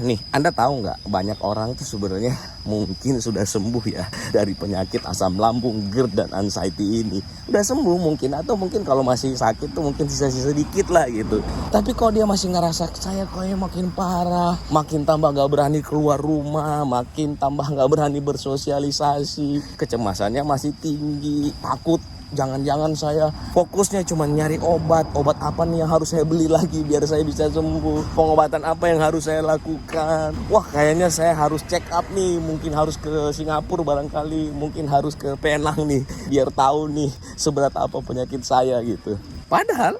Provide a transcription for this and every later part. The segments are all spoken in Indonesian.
Nih, Anda tahu nggak, banyak orang tuh sebenarnya mungkin sudah sembuh ya dari penyakit asam lambung, GERD, dan anxiety ini. Udah sembuh mungkin, atau mungkin kalau masih sakit tuh mungkin sisa-sisa sedikit lah gitu. Tapi kok dia masih ngerasa, saya kayaknya makin parah, makin tambah nggak berani keluar rumah, makin tambah nggak berani bersosialisasi, kecemasannya masih tinggi, takut. Jangan-jangan saya fokusnya cuma nyari obat apa nih yang harus saya beli lagi biar saya bisa sembuh, pengobatan apa yang harus saya lakukan. Wah, kayaknya saya harus check up nih, mungkin harus ke Singapura barangkali, mungkin harus ke Penang nih biar tahu nih seberat apa penyakit saya gitu. Padahal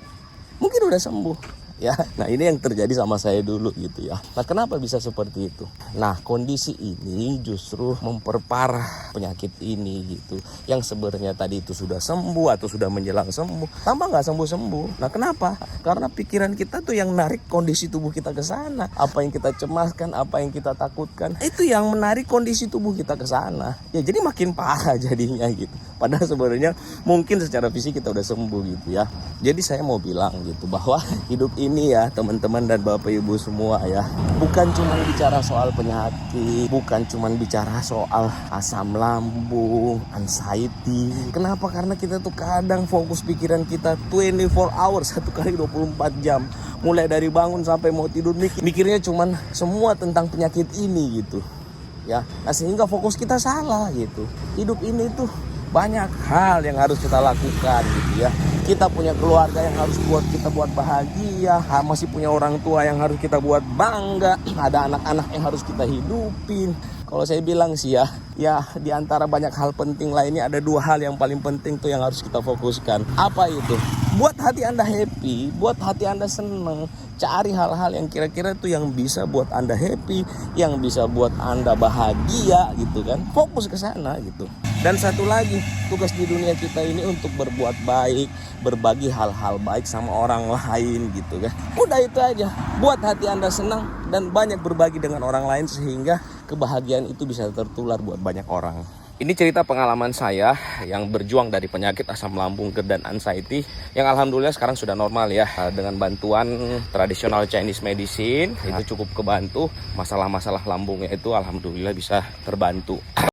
mungkin udah sembuh ya. Nah, ini yang terjadi sama saya dulu gitu ya. Nah, kenapa bisa seperti itu? Nah, kondisi ini justru memperparah penyakit ini gitu. Yang sebenarnya tadi itu sudah sembuh atau sudah menjelang sembuh, tambah nggak sembuh-sembuh. Nah, kenapa? Karena pikiran kita tuh yang menarik kondisi tubuh kita ke sana. Apa yang kita cemaskan, apa yang kita takutkan, itu yang menarik kondisi tubuh kita ke sana. Ya, jadi makin parah jadinya gitu. Padahal sebenarnya mungkin secara fisik kita udah sembuh gitu ya. Jadi saya mau bilang gitu bahwa hidup ini ya teman-teman dan bapak ibu semua ya, bukan cuma bicara soal penyakit, bukan cuma bicara soal asam lambung, anxiety. Kenapa? Karena kita tuh kadang fokus pikiran kita 24 hours, 1 kali 24 jam. Mulai dari bangun sampai mau tidur mikirnya cuman semua tentang penyakit ini gitu ya. Nah, sehingga fokus kita salah gitu. Hidup ini tuh banyak hal yang harus kita lakukan gitu ya. Kita punya keluarga yang harus kita buat bahagia, masih punya orang tua yang harus kita buat bangga, ada anak-anak yang harus kita hidupin. Kalau saya bilang sih ya di antara banyak hal penting lainnya ada 2 hal yang paling penting tuh yang harus kita fokuskan. Apa itu? Buat hati Anda happy, buat hati Anda seneng. Cari hal-hal yang kira-kira tuh yang bisa buat Anda happy, yang bisa buat Anda bahagia gitu kan. Fokus ke sana gitu. Dan satu lagi, tugas di dunia kita ini untuk berbuat baik, berbagi hal-hal baik sama orang lain gitu kan. Udah itu aja. Buat hati Anda senang dan banyak berbagi dengan orang lain sehingga kebahagiaan itu bisa tertular buat banyak orang. Ini cerita pengalaman saya yang berjuang dari penyakit asam lambung, GERD, dan anxiety yang alhamdulillah sekarang sudah normal ya. Dengan bantuan tradisional Chinese medicine itu cukup kebantu. Masalah-masalah lambungnya itu alhamdulillah bisa terbantu.